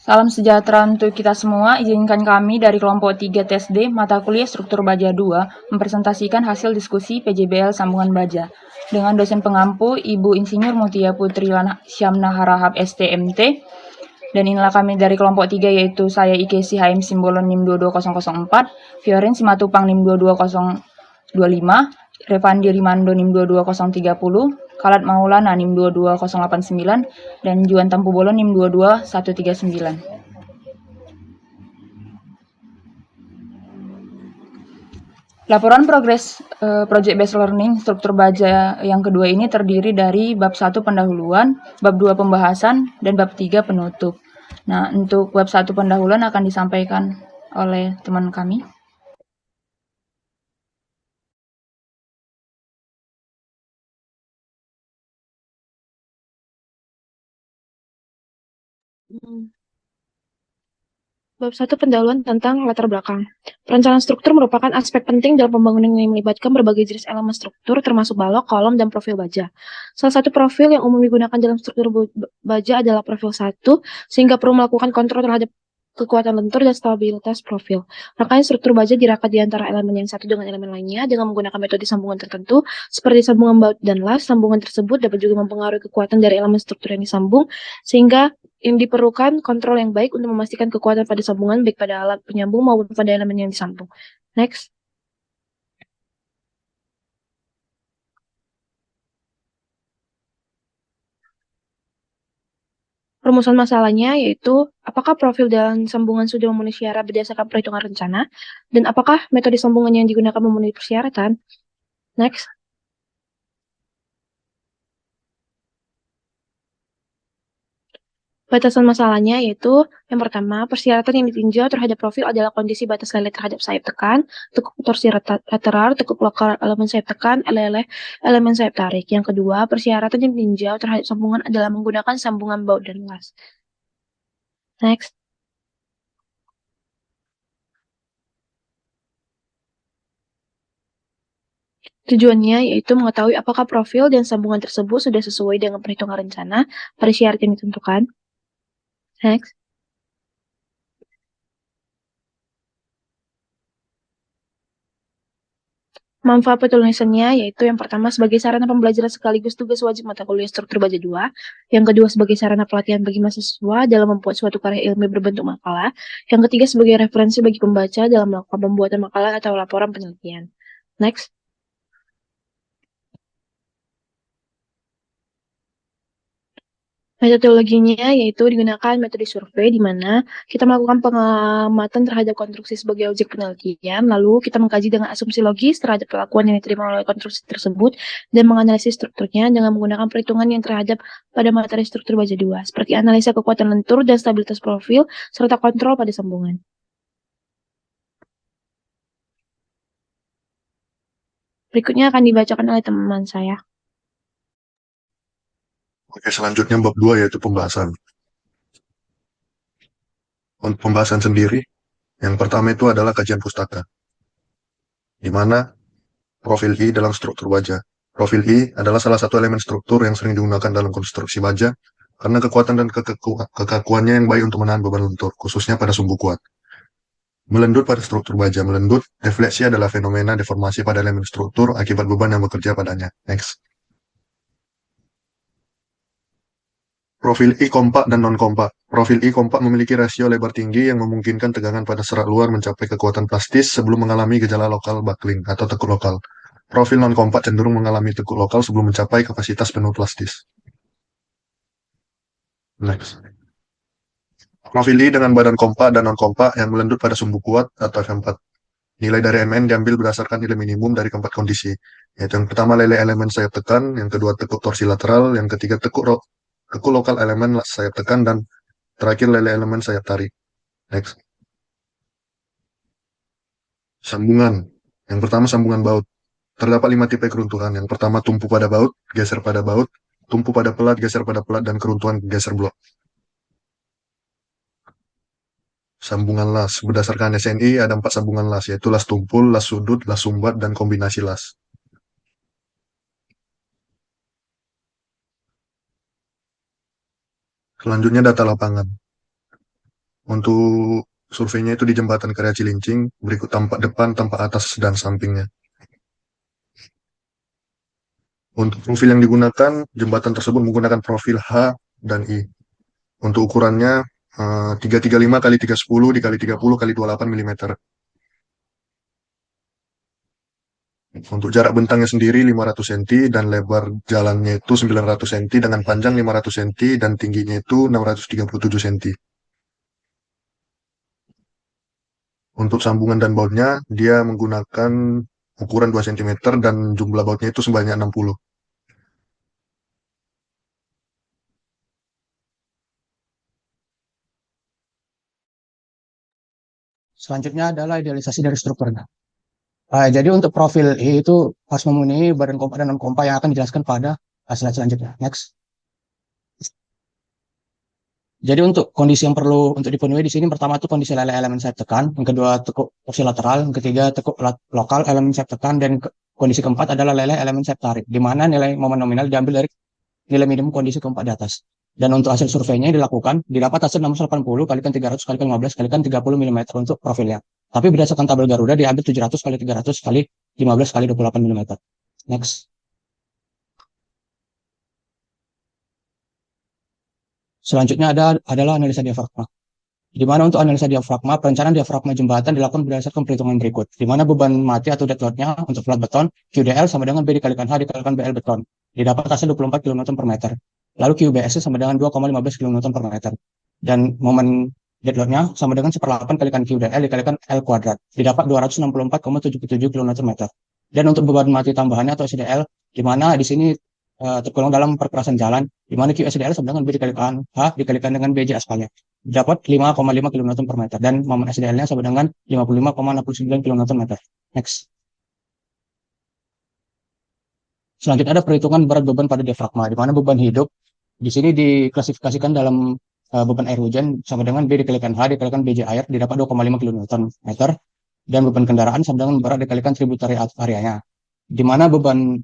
Salam sejahtera untuk kita semua. Izinkan kami dari kelompok 3 TSD mata kuliah struktur baja 2 mempresentasikan hasil diskusi PJBL sambungan baja dengan dosen pengampu Ibu Insinyur Mutia Putri Syamna Harahap STMT. Dan inilah kami dari kelompok 3, yaitu saya IKC HM Simbolon NIM 22004, Fioren Simatupang NIM 22025, Revandi Rimando NIM 22030, Kalat Maulana NIM 22089, dan Juan Tampu Bolon NIM 22139. Laporan progres Project Based Learning struktur baja yang kedua ini terdiri dari bab 1 pendahuluan, bab 2 pembahasan, dan bab 3 penutup. Nah, untuk bab 1 pendahuluan akan disampaikan oleh teman kami. Bab 1 pendahuluan tentang latar belakang. Perencanaan struktur merupakan aspek penting dalam pembangunan yang melibatkan berbagai jenis elemen struktur termasuk balok, kolom, dan profil baja. Salah satu profil yang umum digunakan dalam struktur baja adalah profil 1, sehingga perlu melakukan kontrol terhadap kekuatan lentur dan stabilitas profil. Rangkaian struktur baja dirangkai di antara elemen yang satu dengan elemen lainnya dengan menggunakan metode sambungan tertentu, seperti sambungan baut dan las. Sambungan tersebut dapat juga mempengaruhi kekuatan dari elemen struktur yang disambung, sehingga yang diperlukan kontrol yang baik untuk memastikan kekuatan pada sambungan baik pada alat penyambung maupun pada elemen yang disambung. Next. Perumusan masalahnya yaitu apakah profil dan sambungan sudah memenuhi syarat berdasarkan perhitungan rencana, dan apakah metode sambungan yang digunakan memenuhi persyaratan. Next. Batasan masalahnya yaitu yang pertama, persyaratan yang ditinjau terhadap profil adalah kondisi batas lele terhadap sayap tekan, tekuk torsi lateral, tekuk lokal elemen sayap tekan, elemen sayap tarik. Yang kedua, persyaratan yang ditinjau terhadap sambungan adalah menggunakan sambungan baut dan las. Next. Tujuannya yaitu mengetahui apakah profil dan sambungan tersebut sudah sesuai dengan perhitungan rencana pada syarat yang ditentukan. Next. Manfaat penulisannya yaitu yang pertama sebagai sarana pembelajaran sekaligus tugas wajib mata kuliah struktur baja 2. Yang kedua sebagai sarana pelatihan bagi mahasiswa dalam membuat suatu karya ilmiah berbentuk makalah. Yang ketiga sebagai referensi bagi pembaca dalam melakukan pembuatan makalah atau laporan penelitian. Next. Metodologinya yaitu digunakan metode survei di mana kita melakukan pengamatan terhadap konstruksi sebagai objek penelitian, lalu kita mengkaji dengan asumsi logis terhadap perlakuan yang diterima oleh konstruksi tersebut dan menganalisis strukturnya dengan menggunakan perhitungan yang terhadap pada materi struktur baja 2, seperti analisa kekuatan lentur dan stabilitas profil serta kontrol pada sambungan. Berikutnya akan dibacakan oleh teman saya. Oke, selanjutnya bab 2 yaitu pembahasan. Untuk pembahasan sendiri, yang pertama itu adalah kajian pustaka, di mana profil I dalam struktur baja. Profil I adalah salah satu elemen struktur yang sering digunakan dalam konstruksi baja karena kekuatan dan kekakuannya yang baik untuk menahan beban lentur, khususnya pada sumbu kuat. Melendut pada struktur baja. Melendut, defleksi adalah fenomena deformasi pada elemen struktur akibat beban yang bekerja padanya. Next. Profil I kompak dan non-kompak. Profil I kompak memiliki rasio lebar tinggi yang memungkinkan tegangan pada serat luar mencapai kekuatan plastis sebelum mengalami gejala lokal buckling atau tekuk lokal. Profil non-kompak cenderung mengalami tekuk lokal sebelum mencapai kapasitas penuh plastis. Next. Profil I dengan badan kompak dan non-kompak yang melendut pada sumbu kuat atau F4. Nilai dari MN diambil berdasarkan nilai minimum dari keempat kondisi, yaitu yang pertama lele elemen sayap tekan, yang kedua tekuk torsi lateral, yang ketiga tekuk lokal elemen sayap tekan, dan terakhir lele elemen sayap tarik. Next. Sambungan. Yang pertama sambungan baut. Terdapat 5 tipe keruntuhan. Yang pertama tumpu pada baut, geser pada baut, tumpu pada pelat, geser pada pelat, dan keruntuhan geser blok. Sambungan las. Berdasarkan SNI ada 4 sambungan las, yaitu las tumpul, las sudut, las sumbat, dan kombinasi las. Selanjutnya data lapangan. Untuk surveinya itu di jembatan Karya Cilincing, berikut tampak depan, tampak atas, dan sampingnya. Untuk profil yang digunakan, jembatan tersebut menggunakan profil H dan I. Untuk ukurannya 335 kali 310 dikali 30 kali 28 mm. Untuk jarak bentangnya sendiri 500 cm dan lebar jalannya itu 900 cm dengan panjang 500 cm dan tingginya itu 637 cm. Untuk sambungan dan bautnya, dia menggunakan ukuran 2 cm dan jumlah bautnya itu sebanyak 60. Selanjutnya adalah idealisasi dari strukturnya. Jadi untuk profil E itu harus memenuhi badan kompa dan non kompa yang akan dijelaskan pada slide selanjutnya. Next. Jadi untuk kondisi yang perlu untuk dipenuhi di sini, pertama itu kondisi lele elemen sayap tekan, yang kedua tekuk torsi lateral, yang ketiga tekuk lokal elemen sayap tekan, dan kondisi keempat adalah lele elemen sayap tarik, di mana nilai momen nominal diambil dari nilai minimum kondisi keempat di atas. Dan untuk hasil surveinya dilakukan, didapat hasil 680 kalikan 300 kalikan 15 kalikan 30 mm untuk profilnya. Tapi berdasarkan tabel Garuda diambil 700 kali 300 kali 15 kali 28 mm. Next. Selanjutnya adalah analisa diafragma. Di mana untuk analisa diafragma, perencanaan diafragma jembatan dilakukan berdasarkan perhitungan berikut. Di mana beban mati atau dead load-nya untuk flat beton, QDL sama dengan B dikalikan H dikalikan BL beton. Didapat hasil 24 kN per meter. Lalu QBS sama dengan 2,15 kN per meter. Dan momen dead load-nya sama dengan 1/8 kalikan QDL dikalikan L kuadrat. Didapat 264,77 kN per meter. Dan untuk beban mati tambahannya atau SDL, di mana di sini tergolong dalam perkerasan jalan, di mana QSDL sama dengan B dikalikan H dikalikan dengan BJ aspalnya. Dapat 5,5 kN per meter. Dan momen SDL-nya sama dengan 55,69 kN per meter. Next. Selanjutnya ada perhitungan berat beban pada diafragma, di mana beban hidup di sini diklasifikasikan dalam beban air hujan sama dengan B dikalikan H dikalikan BJ air didapat 2,5 kN meter, dan beban kendaraan sama dengan berat dikalikan tributary areanya, di mana beban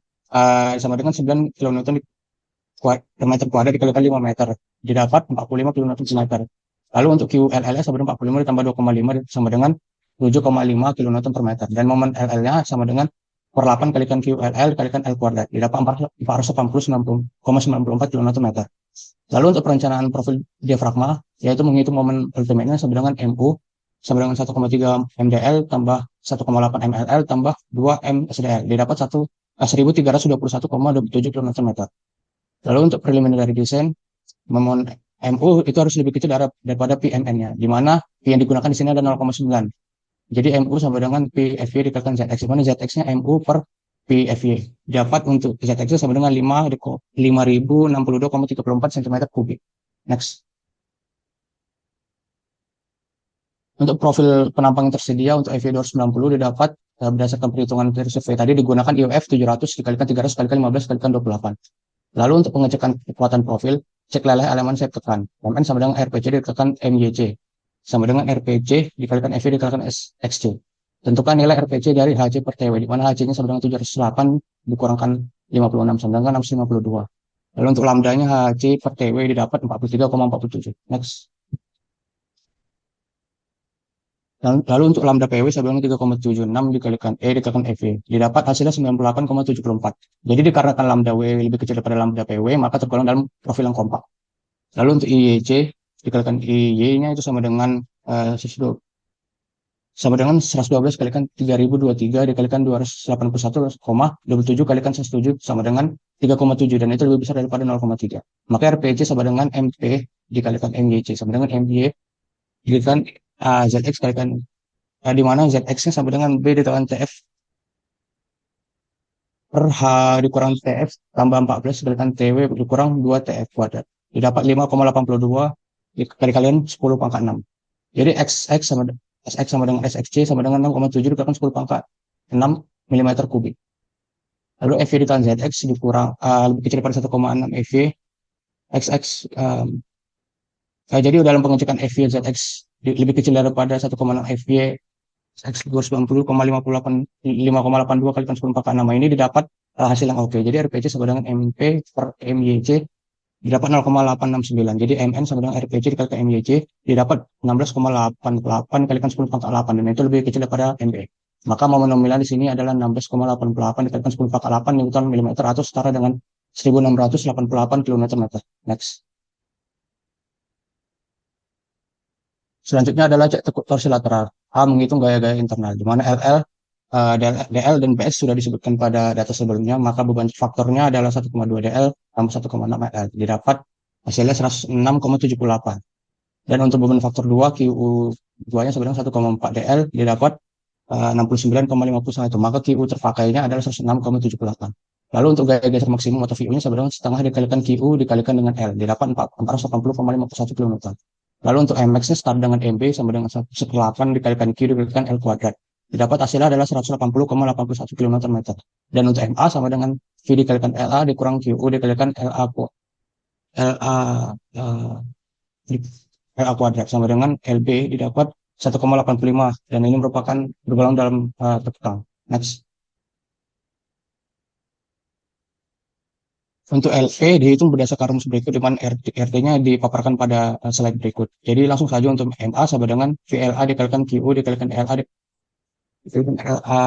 sama dengan 9 kN per meter kuadrat dikalikan 5 meter didapat 45 kN per meter. Lalu untuk QLL sama dengan 45 ditambah 2,5 sama dengan 7,5 kN per meter, dan momen LL-nya sama dengan 8 kalikan QLL kalikan L kuadrat didapat 489,94 kN per meter. Lalu untuk perencanaan profil diafragma, yaitu menghitung momen ultimate-nya sama dengan MU sama dengan 1,3 MDL tambah 1,8 MLL tambah 2 M SDL didapat 1321,27 kN per meter. Lalu untuk preliminary design, momen MU itu harus lebih kecil daripada PMN-nya, di mana P yang digunakan di sini ada 0,9. Jadi MU sama dengan PFY dikalikan ZX, di mana ZX-nya MU per PFY. Dapat untuk ZX sama dengan 5.062,34 cm3. Next. Untuk profil penampang yang tersedia untuk FY 290 didapat berdasarkan perhitungan dari survei tadi digunakan IOF 700 dikalikan 300 kalikan 15 kalikan 28. Lalu untuk pengecekan kekuatan profil, cek leleh elemen sayap tekan. MN sama dengan RPC dikalikan MYC. Sama dengan RPC dikalikan FY dikalikan XC. Tentukan nilai RPC dari HC per TW, di mana HC-nya sama dengan 708 dikurangkan 56, sama dengan 652. Lalu untuk lambdanya HC per TW didapat 43,47. Next. Lalu untuk lambda PW sama dengan 3,76 dikalikan E dikalikan FV. Didapat hasilnya 98,74. Jadi dikarenakan lambda W lebih kecil daripada lambda PW, maka tergolong dalam profil yang kompak. Lalu untuk IYC dikalikan IY-nya itu sama dengan 112 kalikan 3023 dikalikan 281,27 kalikan 107 sama dengan 3,7, dan itu lebih besar daripada 0,3. Maka RPC sama dengan MP dikalikan MYC sama dengan MY dikalikan ZX kalikan di mana ZX-nya sama dengan B dikalikan TF per H dikurang TF tambah 14 dikalikan TW dikurang 2 TF kuadrat. Didapat 5,82 dikalikan 10 pangkat 6. Jadi SX sama dengan SXC sama dengan 6,7 dikalikan 10 pangkat 6 mm kubik. Lalu FV dikalikan ZX dikurang lebih kecil daripada 1,6 FV XX. Jadi dalam pengecekan FV ZX lebih kecil daripada 1,6 FY X 290,582 kalikan 10 pangkat 6 ini didapat hasil yang oke. Jadi RPC sama dengan MP per MYC didapat 0,869. Jadi MN sama dengan RPC dikalikan MYC didapat 16,88 dikalikan 10 pangkat 8 dan itu lebih kecil daripada MB. Maka momen nominal di sini adalah 16,88 dikalikan 10 pangkat 8 Newton milimeter atau setara dengan 1688 km meter. Next. Selanjutnya adalah cek tekuk torsi lateral. A menghitung gaya-gaya internal, di mana DL dan PS sudah disebutkan pada data sebelumnya, maka beban faktornya adalah 1,2 DL tambah 1,6 LL. Didapat hasilnya 106,78. Dan untuk beban faktor 2, QU2-nya sebenarnya 1,4 DL, didapat 69,51. Maka QU terpakainya adalah 106,78. Lalu untuk gaya geser maksimum atau VU-nya sebenarnya setengah dikalikan QU dikalikan dengan L, didapat 480,51 kN. Lalu untuk Mx-nya start dengan MB sama dengan 1/8 dikalikan Q dikalikan L kuadrat. Didapat hasilnya adalah 180,81 km meter. Dan untuk MA sama dengan V dikalikan LA dikurang QU dikalikan LA kuadrat sama dengan LB didapat 1,85 dan ini merupakan bergolong dalam tekan. Next. Untuk LV dihitung berdasarkan rumus berikut di mana RT-nya dipaparkan pada slide berikut. Jadi langsung saja untuk MA sama dengan VLA dikalikan QU dikalikan LA dikalikan LA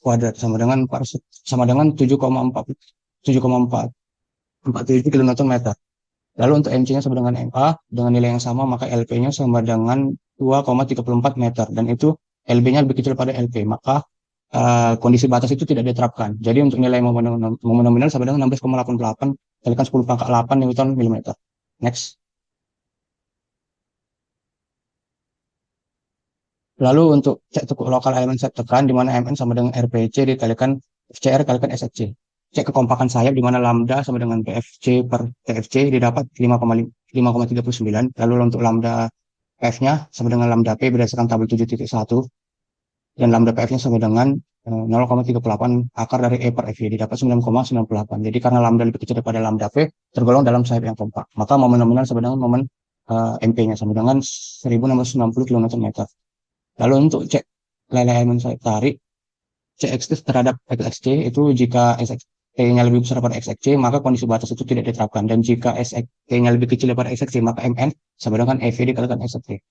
kuadrat sama dengan 7,47 kN meter. Lalu untuk MC-nya sama dengan MA dengan nilai yang sama maka LP-nya sama dengan 2,34 meter dan itu LB-nya lebih kecil pada LP. Maka kondisi batas itu tidak diterapkan. Jadi untuk nilai momen nominal sama dengan 16,88 kalikan 10 pangkat 8 Newton milimeter. Next. Lalu untuk cek tekuk lokal elemen set tekan di mana MN sama dengan RPC dikalikan FCR kalikan SFC. Cek kekompakan sayap di mana lambda sama dengan PFC per TFC didapat 5,39. Lalu untuk lambda F-nya sama dengan lambda P berdasarkan tabel 7.1 dan lambda PF-nya sama dengan 0,38 akar dari E per FY didapat 9,98. Jadi karena lambda lebih kecil daripada lambda P tergolong dalam sayap yang kompak. Maka momen nominal sama dengan momen MP-nya sama dengan 1660 km meter. Lalu untuk cek elemen sayap tarik, CXT terhadap XXC itu jika SXT-nya lebih besar daripada XXC maka kondisi batas itu tidak diterapkan. Dan jika SXT-nya lebih kecil daripada XXC maka MN sama dengan EV dikalikan SXT.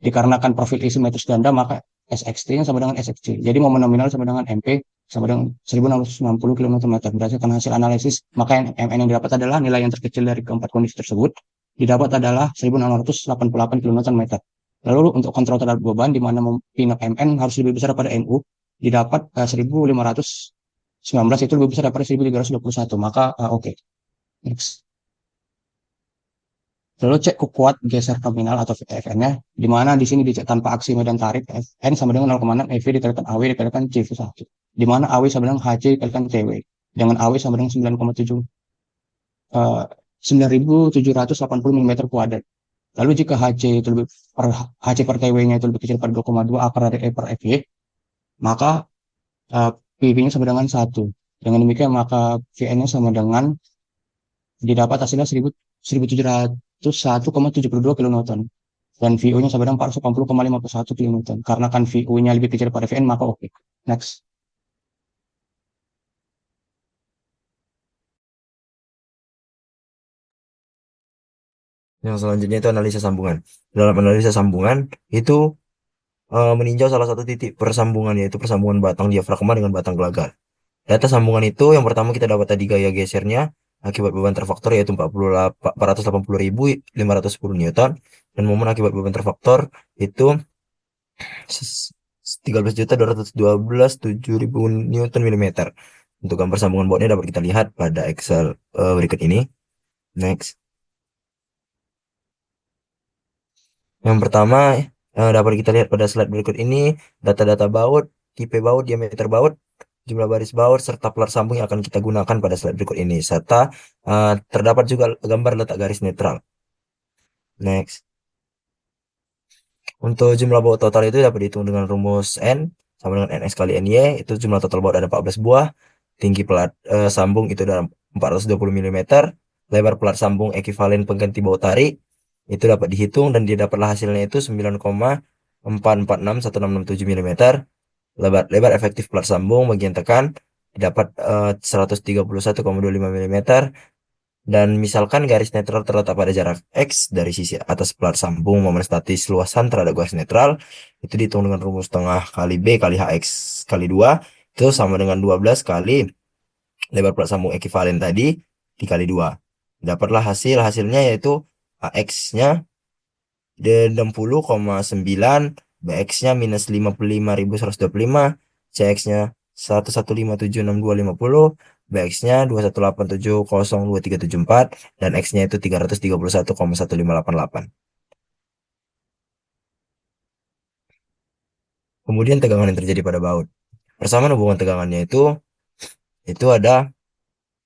Dikarenakan profil simetris ganda maka SXT-nya sama dengan SXC. Jadi momen nominal sama dengan MP sama dengan 1660 km meter. Berdasarkan hasil analisis, maka MN yang didapat adalah nilai yang terkecil dari keempat kondisi tersebut. Didapat adalah 1688 km meter. Lalu untuk kontrol terhadap beban, di mana P0 MN harus lebih besar daripada NU, didapat 1519 itu lebih besar daripada 1321. Maka oke. Next. Lalu cek kuat geser nominal atau FN-nya, di mana di sini dicek tanpa aksi medan tarik N sama dengan 0,6 EV dikalikan AW dikalikan CV1. Di mana AW sama dengan HC dikalikan TW. Dengan AW sama dengan 9.780 mm kuadrat. Lalu jika HC itu lebih HC per TW-nya itu lebih kecil pada 2,2 akar dari E per FY, maka PV-nya sama dengan 1. Dengan demikian maka VN-nya sama dengan didapat hasilnya 1701,72 kN dan VU-nya sama dengan 480,51 kN. Karena kan VU-nya lebih kecil pada VN maka oke. Next. Yang selanjutnya itu analisa sambungan. Dalam analisa sambungan itu meninjau salah satu titik persambungan yaitu persambungan batang diafragma dengan batang gelagar. Data sambungan itu yang pertama kita dapat tadi gaya gesernya akibat beban terfaktor yaitu 480.510 Newton dan momen akibat beban terfaktor itu 13.212.7.000 Newton milimeter. Untuk gambar sambungan bautnya dapat kita lihat pada Excel berikut ini. Next. Yang pertama dapat kita lihat pada slide berikut ini data-data baut, tipe baut, diameter baut, jumlah baris baut serta pelar sambung yang akan kita gunakan pada slide berikut ini serta terdapat juga gambar letak garis netral. Next. Untuk jumlah baut total itu dapat dihitung dengan rumus N sama dengan NX kali NY, itu jumlah total baut ada 14 buah, tinggi pelat sambung itu dalam 420 mm, lebar pelat sambung ekivalen pengganti baut tarik itu dapat dihitung dan didapatlah hasilnya itu 9,446167 mm. Lebar efektif pelat sambung bagian tekan didapat 131,25 mm Dan misalkan garis netral terletak pada jarak X dari sisi atas pelat sambung momen statis luasan terhadap garis netral, itu dihitung dengan rumus tengah kali B kali HX kali 2, itu sama dengan 12 kali lebar pelat sambung ekivalen tadi dikali 2. Dapatlah hasilnya yaitu AX-nya 60,9, BX-nya minus 55.125, CX-nya 11576.250, BX-nya 218702374, dan X-nya itu 331,1588. Kemudian tegangan yang terjadi pada baut. Persamaan hubungan tegangannya itu ada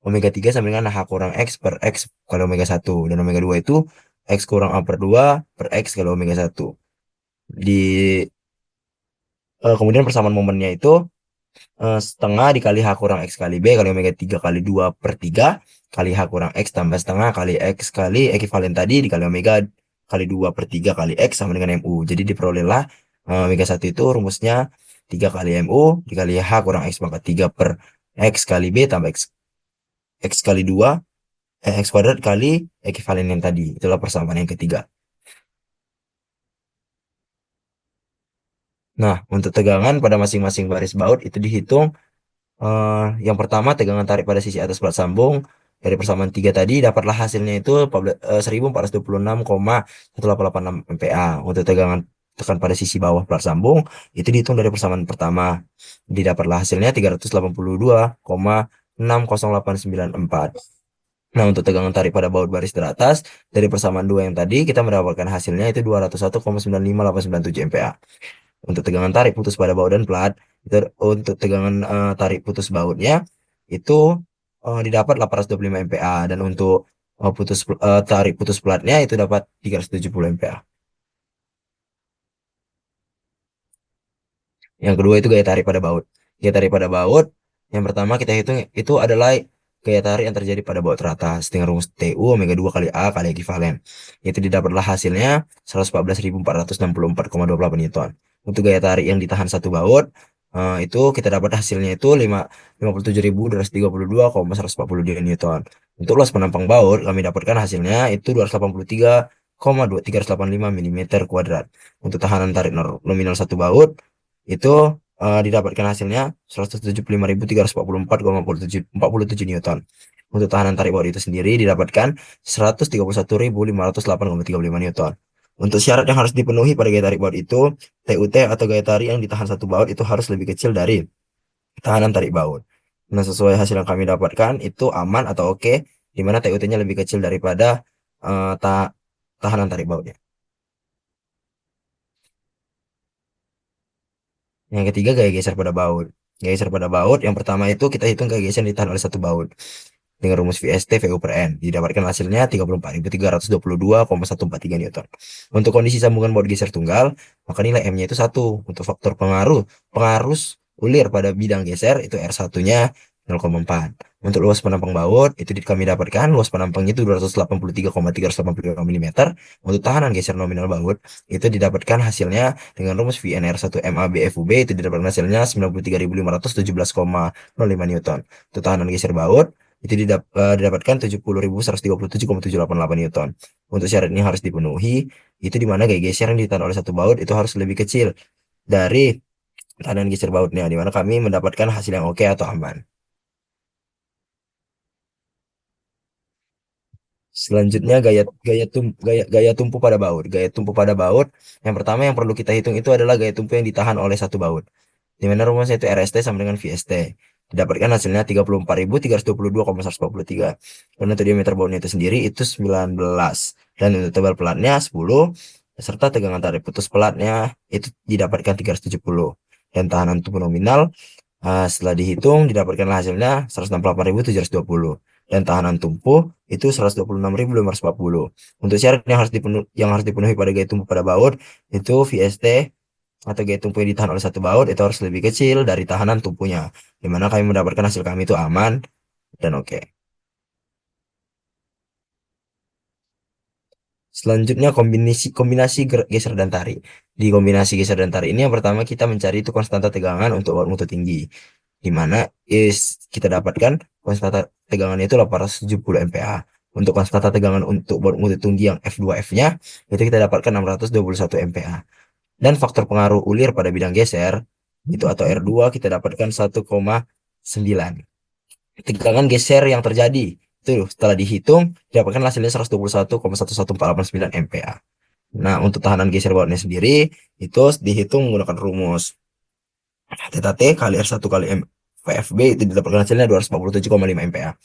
omega 3 sama dengan H kurang X per X kali omega 1, dan omega 2 itu X kurang A per 2 per X kali omega 1. Kemudian persamaan momennya itu setengah dikali H kurang X kali B kali omega 3 kali 2 per 3 kali H kurang X tambah setengah kali X kali ekivalen tadi dikali omega kali 2 per 3 kali X sama dengan MU. Jadi diperolehlah omega 1 itu rumusnya 3 kali MU dikali H kurang X pangkat 3 per X kali B tambah X kali 2 X kuadrat kali ekivalen yang tadi. Itulah persamaan yang ketiga. Nah, untuk tegangan pada masing-masing baris baut itu dihitung. Yang pertama tegangan tarik pada sisi atas pelat sambung dari persamaan 3 tadi dapatlah hasilnya itu 1426,1886 MPa. Untuk tegangan tekan pada sisi bawah pelat sambung itu dihitung dari persamaan pertama. Didapatlah hasilnya 382,60894. Nah, untuk tegangan tarik pada baut baris teratas dari persamaan 2 yang tadi kita mendapatkan hasilnya itu 201,958897 MPa. Untuk tegangan tarik putus pada baut dan plat, itu untuk tegangan tarik putus bautnya itu didapat 825 MPa, dan untuk tarik putus platnya itu dapat 370 MPa. Yang kedua itu gaya tarik pada baut. Gaya tarik pada baut yang pertama kita hitung itu adalah gaya tarik yang terjadi pada baut teratas dengan rumus TU omega 2 kali A kali ekivalen. Itu didapatlah hasilnya 114.464,28 Newton. Untuk gaya tarik yang ditahan satu baut itu kita dapat hasilnya itu 57.232,142 Newton. Untuk luas penampang baut kami dapatkan hasilnya itu 283,385 mm kuadrat. Untuk tahanan tarik nominal satu baut itu didapatkan hasilnya 175.344,47 Newton. Untuk tahanan tarik baut itu sendiri didapatkan 131.508,35 Newton. Untuk syarat yang harus dipenuhi pada gaya tarik baut itu, TUT atau gaya tarik yang ditahan satu baut itu harus lebih kecil dari tahanan tarik baut. Nah, sesuai hasil yang kami dapatkan itu aman atau oke, di mana TUT-nya lebih kecil daripada tahanan tarik bautnya. Yang ketiga gaya geser pada baut. Gaya geser pada baut yang pertama itu kita hitung gaya geser yang ditahan oleh satu baut dengan rumus VST VU per N. Didapatkan hasilnya 34.322,143 Newton. Untuk kondisi sambungan baut geser tunggal, maka nilai M-nya itu 1. Untuk faktor pengarus ulir pada bidang geser itu R1-nya 0,4. Untuk luas penampang baut itu kami dapatkan luas penampangnya itu 283,385 mm. Untuk tahanan geser nominal baut itu didapatkan hasilnya dengan rumus VNR1 MABFUB itu didapatkan hasilnya 93.517,05 Newton. Untuk tahanan geser baut itu didapatkan 70.137,788 Newton. Untuk syarat ini harus dipenuhi, itu dimana gaya geser yang ditahan oleh satu baut itu harus lebih kecil dari tahanan geser bautnya, dimana kami mendapatkan hasil yang oke atau aman. Selanjutnya gaya tumpu pada baut. Gaya tumpu pada baut yang pertama yang perlu kita hitung itu adalah gaya tumpu yang ditahan oleh satu baut, dimana rumusnya itu RST sama dengan VST. Didapatkan hasilnya 34.322,143. Dan untuk diameter bautnya itu sendiri itu 19. Dan untuk tebal pelatnya 10. Serta tegangan tarik putus pelatnya itu didapatkan 370. Dan tahanan tumpu nominal setelah dihitung didapatkan hasilnya 168.720. Dan tahanan tumpu itu 126.540. Untuk syarat yang harus dipenuhi pada gaya tumpu pada baut itu VST atau gaya tumpu yang ditahan oleh satu baut itu harus lebih kecil dari tahanan tumpunya, dimana kami mendapatkan hasil kami itu aman dan oke. Selanjutnya kombinasi geser dan tarik. Di kombinasi geser dan tarik ini yang pertama kita mencari itu konstanta tegangan untuk baut mutu tinggi, dimana kita dapatkan konstanta tegangannya itu 870 MPa. Untuk konstanta tegangan untuk baut multitunggi yang F2F-nya itu kita dapatkan 621 MPa. Dan faktor pengaruh ulir pada bidang geser itu atau R2 kita dapatkan 1,9. Tegangan geser yang terjadi itu setelah dihitung didapatkan hasilnya 121,11489 MPa. Nah, untuk tahanan geser bautnya sendiri itu dihitung menggunakan rumus theta T kali R1 kali M VFB itu didapatkan hasilnya 247,5 MPa.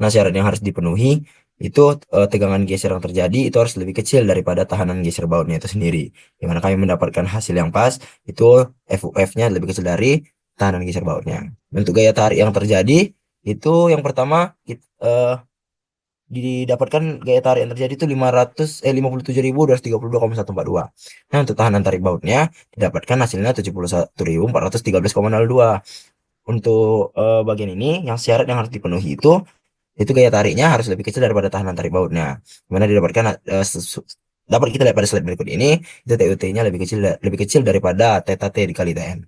Nah, syarat yang harus dipenuhi itu tegangan geser yang terjadi itu harus lebih kecil daripada tahanan geser bautnya itu sendiri. Dimana kami mendapatkan hasil yang pas itu FUF-nya lebih kecil dari tahanan geser bautnya. Untuk gaya tarik yang terjadi itu yang pertama didapatkan gaya tarik yang terjadi itu 57.232,142. Nah, untuk tahanan tarik bautnya didapatkan hasilnya 71.413,02. Untuk bagian ini yang syarat yang harus dipenuhi itu gaya tariknya harus lebih kecil daripada tahanan tarik bautnya. Dimana didapatkan dapat kita lihat pada slide berikut ini itu TUT-nya lebih kecil daripada theta T dikali Tn.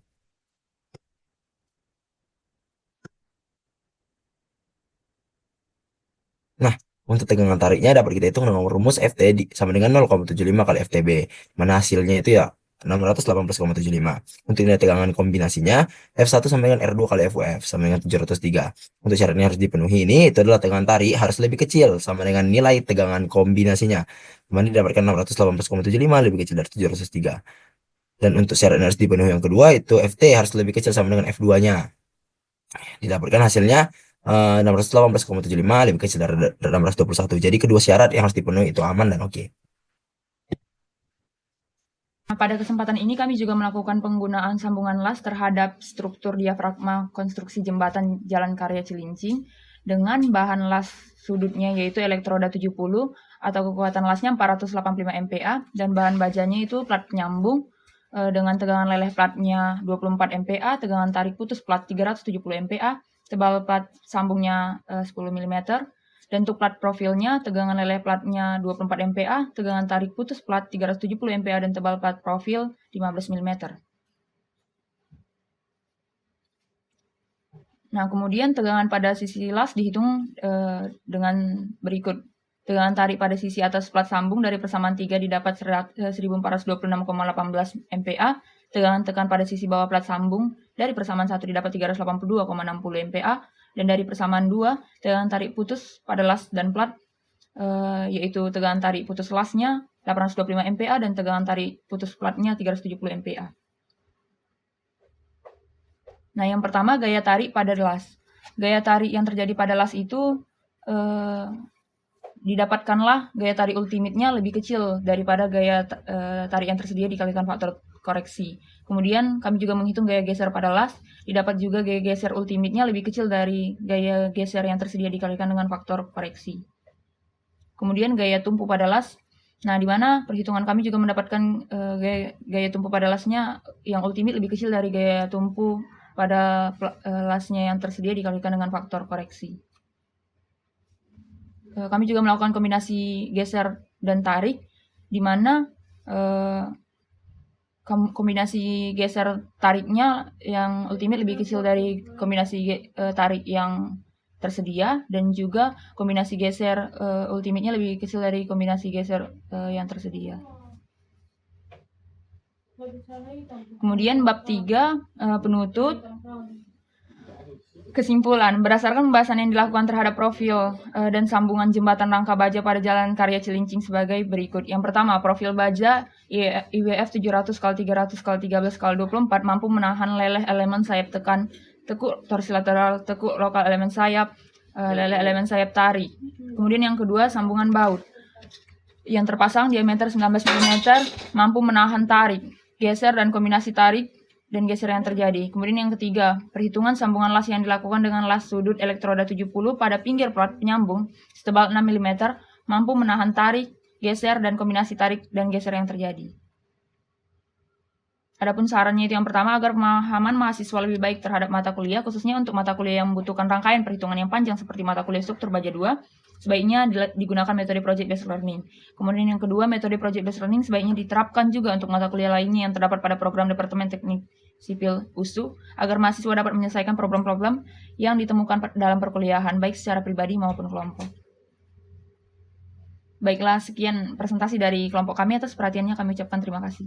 Nah, untuk tegangan tariknya dapat kita hitung dengan rumus FT sama dengan 0,75 kali FTB. Mana hasilnya itu ya 618,75. Untuk nilai tegangan kombinasinya F1 sama dengan R2 kali FUF sama dengan 703. Untuk syaratnya harus dipenuhi ini itu adalah tegangan tarik harus lebih kecil sama dengan nilai tegangan kombinasinya. Mana didapatkan 618,75 lebih kecil dari 703. Dan untuk syarat yang harus dipenuhi yang kedua itu FT harus lebih kecil sama dengan F2-nya. Didapatkan hasilnya 618,75 lebih kecil dari 621. Jadi kedua syarat yang harus dipenuhi itu aman dan oke. Nah, pada kesempatan ini kami juga melakukan penggunaan sambungan las terhadap struktur diafragma konstruksi jembatan Jalan Karya Cilincing dengan bahan las sudutnya yaitu elektroda 70 atau kekuatan lasnya 485 MPa dan bahan bajanya itu plat penyambung dengan tegangan leleh platnya 24 MPa, tegangan tarik putus plat 370 MPa, tebal plat sambungnya 10 mm. Dan untuk plat profilnya, tegangan leleh platnya 24 MPa, tegangan tarik putus plat 370 MPa, dan tebal plat profil 15 mm. Nah, kemudian tegangan pada sisi las dihitung dengan berikut. Tegangan tarik pada sisi atas plat sambung dari persamaan 3 didapat 1426,18 MPa. Tegangan tekan pada sisi bawah plat sambung dari persamaan 1 didapat 382,60 MPa. Dan dari persamaan 2, tegangan tarik putus pada las dan plat, yaitu tegangan tarik putus lasnya 825 MPa dan tegangan tarik putus platnya 370 MPa. Nah, yang pertama gaya tarik pada las. Gaya tarik yang terjadi pada las itu didapatkanlah gaya tarik ultimate-nya lebih kecil daripada gaya tarik yang tersedia dikalikan faktor koreksi. Kemudian kami juga menghitung gaya geser pada las, didapat juga gaya geser ultimate-nya lebih kecil dari gaya geser yang tersedia dikalikan dengan faktor koreksi. Kemudian gaya tumpu pada las, nah di mana perhitungan kami juga mendapatkan gaya tumpu pada lasnya yang ultimate lebih kecil dari gaya tumpu pada lasnya yang tersedia dikalikan dengan faktor koreksi. Kami juga melakukan kombinasi geser dan tarik, di mana kombinasi geser tariknya yang ultimate lebih kecil dari kombinasi tarik yang tersedia, dan juga kombinasi geser ultimate-nya lebih kecil dari kombinasi geser yang tersedia. Kemudian bab 3 penutup. Kesimpulan, berdasarkan pembahasan yang dilakukan terhadap profil dan sambungan jembatan rangka baja pada Jalan Karya Cilincing sebagai berikut. Yang pertama, profil baja IWF 700x300x13x24 mampu menahan leleh elemen sayap tekan, tekuk torsi lateral, tekuk lokal elemen sayap, leleh elemen sayap tarik. Kemudian yang kedua, sambungan baut yang terpasang diameter 19 mm mampu menahan tarik, geser dan kombinasi tarik dan geser yang terjadi. Kemudian yang ketiga, perhitungan sambungan las yang dilakukan dengan las sudut elektroda 70 pada pinggir plat penyambung setebal 6 mm mampu menahan tarik, geser, dan kombinasi tarik dan geser yang terjadi. Adapun sarannya itu yang pertama, agar pemahaman mahasiswa lebih baik terhadap mata kuliah, khususnya untuk mata kuliah yang membutuhkan rangkaian perhitungan yang panjang seperti mata kuliah struktur baja 2, sebaiknya digunakan metode project based learning. Kemudian yang kedua, metode project based learning sebaiknya diterapkan juga untuk mata kuliah lainnya yang terdapat pada program Departemen Teknik Sipil USU, agar mahasiswa dapat menyelesaikan problem-problem yang ditemukan dalam perkuliahan, baik secara pribadi maupun kelompok. Baiklah, sekian presentasi dari kelompok kami. Atas perhatiannya kami ucapkan terima kasih.